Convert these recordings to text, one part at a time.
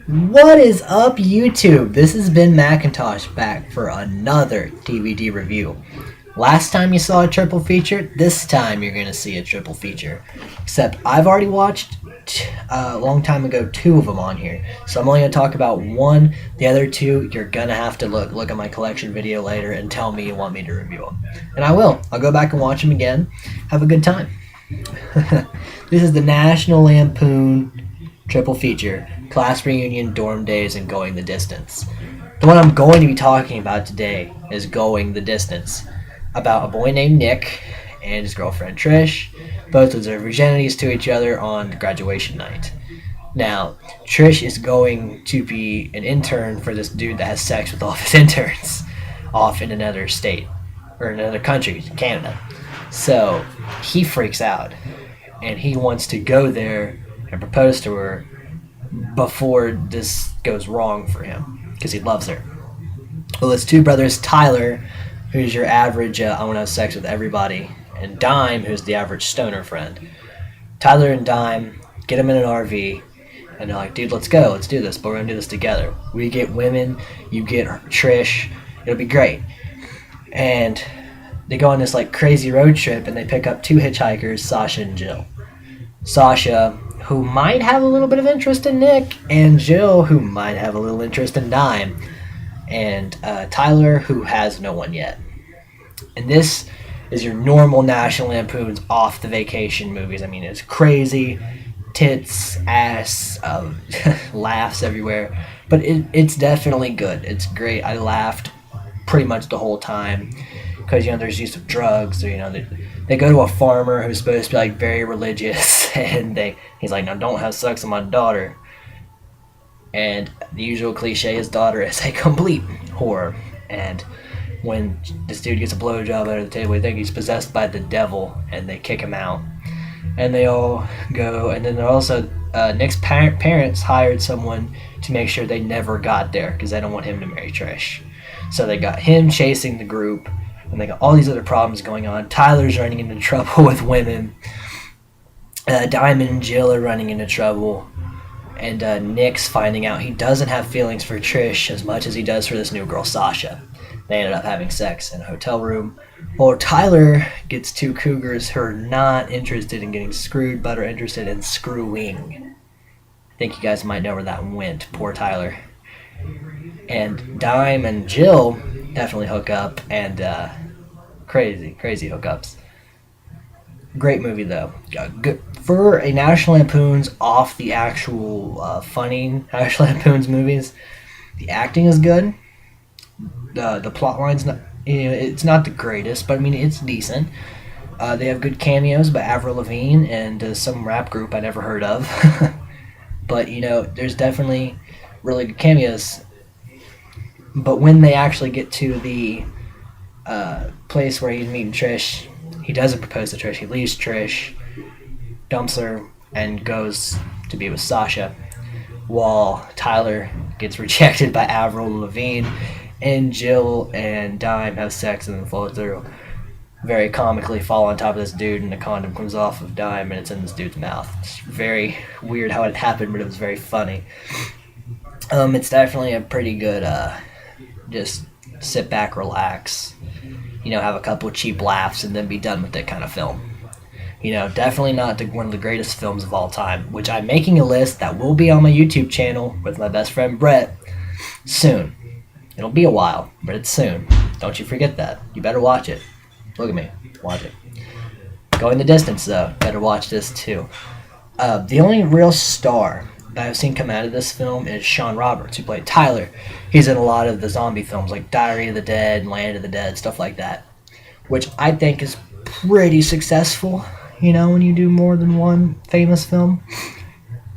What is up, YouTube? This has been Macintosh back for another DVD review. Last time you saw a triple feature, this time you're going to see a triple feature. Except I've already watched a long time ago two of them on here. So I'm only going to talk about one. The other two, you're going to have to look at my collection video later and tell me you want me to review them. And I will. I'll go back and watch them again. Have a good time. This is the National Lampoon triple feature, Class Reunion, Dorm Days, and Going the Distance. The one I'm going to be talking about today is Going the Distance, about a boy named Nick and his girlfriend Trish, both lose their virginities to each other on graduation night. Now, Trish is going to be an intern for this dude that has sex with all of his interns off in another state, or another country, Canada. So, he freaks out, and he wants to go there and propose to her before this goes wrong for him, because he loves her. Well, his two brothers, Tyler, who's your average I want to have sex with everybody, and Dime, who's the average stoner friend. Tyler and Dime get him in an RV, and they're like, dude, let's go, let's do this, but we're going to do this together. We get women, you get Trish, it'll be great. And they go on this like crazy road trip, and they pick up two hitchhikers, Sasha and Jill. Sasha, who might have a little bit of interest in Nick, and Jill, who might have a little interest in Dime, and Tyler, who has no one yet. And this is your normal National Lampoon's off the vacation movies. I mean, it's crazy, tits, ass, laughs everywhere, but it's definitely good. It's great. I laughed pretty much the whole time because there's use of drugs. Or, they go to a farmer who's supposed to be like very religious, and he's like, no, don't have sex with my daughter. And the usual cliche, his daughter is a complete whore. And when this dude gets a blowjob under the table, they think he's possessed by the devil, and they kick him out. And they all go, and then they're also Nick's parents hired someone to make sure they never got there because they don't want him to marry Trish. So they got him chasing the group, and they got all these other problems going on. Tyler's running into trouble with women. Diamond and Jill are running into trouble. And Nick's finding out he doesn't have feelings for Trish as much as he does for this new girl, Sasha. They ended up having sex in a hotel room. Well, Tyler gets two cougars who are not interested in getting screwed, but are interested in screwing. I think you guys might know where that went. Poor Tyler. And Dime and Jill definitely hook up, and crazy hookups. Great movie, though. Good for a National Lampoon's off the actual funny National Lampoon's movies. The acting is good. The plot line's not, it's not the greatest, but I mean it's decent. They have good cameos by Avril Lavigne and some rap group I never heard of. But there's definitely really good cameos. But when they actually get to the place where he's meeting Trish, he doesn't propose to Trish. He leaves Trish, dumps her, and goes to be with Sasha, while Tyler gets rejected by Avril Lavigne, and Jill and Dime have sex and then follow through. Very comically fall on top of this dude, and the condom comes off of Dime, and it's in this dude's mouth. It's very weird how it happened, but it was very funny. It's definitely a pretty good, just sit back, relax, have a couple cheap laughs, and then be done with it kind of film. Definitely not one of the greatest films of all time, which I'm making a list that will be on my YouTube channel with my best friend Brett soon. It'll be a while, but it's soon. Don't you forget that. You better watch it. Look at me. Watch it. Going the Distance, though. Better watch this, too. The only real star that I've seen come out of this film is Sean Roberts, who played Tyler. He's in a lot of the zombie films, like Diary of the Dead, Land of the Dead, stuff like that, which I think is pretty successful, when you do more than one famous film.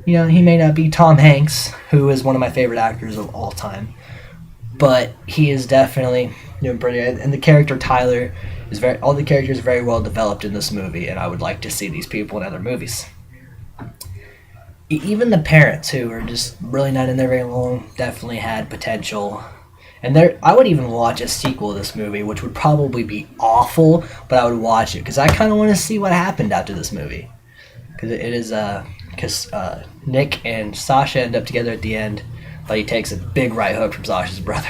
He may not be Tom Hanks, who is one of my favorite actors of all time, but he is definitely doing pretty good. And the character Tyler all the characters are very well developed in this movie, and I would like to see these people in other movies. Even the parents, who are just really not in there very long, definitely had potential. And I would even watch a sequel to this movie, which would probably be awful, but I would watch it because I kind of want to see what happened after this movie. Because it is because Nick and Sasha end up together at the end, but he takes a big right hook from Sasha's brother.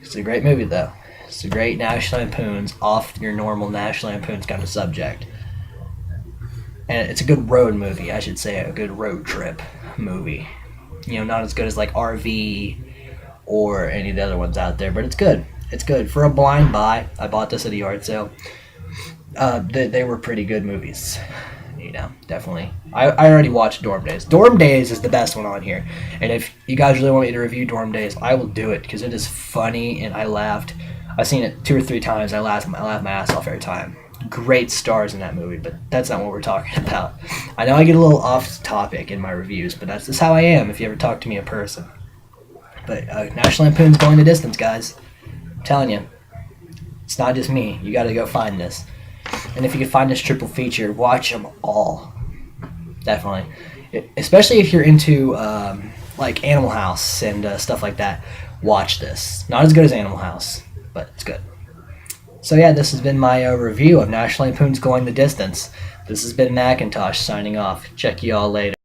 It's a great movie, though. It's a great National Lampoons, off your normal National Lampoons kind of subject. And it's a good road movie, I should say, a good road trip movie. You know, not as good as like RV or any of the other ones out there, but it's good. It's good. For a blind buy, I bought this at a yard sale. They were pretty good movies. You know, definitely. I already watched Dorm Days. Dorm Days is the best one on here. And if you guys really want me to review Dorm Days, I will do it because it is funny and I laughed. I've seen it 2 or 3 times. I laugh my ass off every time. Great stars in that movie, but that's not what we're talking about. I know I get a little off topic in my reviews, but that's just how I am if you ever talk to me in person. But National Lampoon's Going the Distance, guys. I'm telling you. It's not just me. You got to go find this. And if you can find this triple feature, watch them all. Definitely. Especially if you're into like Animal House and stuff like that. Watch this. Not as good as Animal House, but it's good. So yeah, this has been my review of National Lampoon's Going the Distance. This has been Macintosh signing off. Check you all later.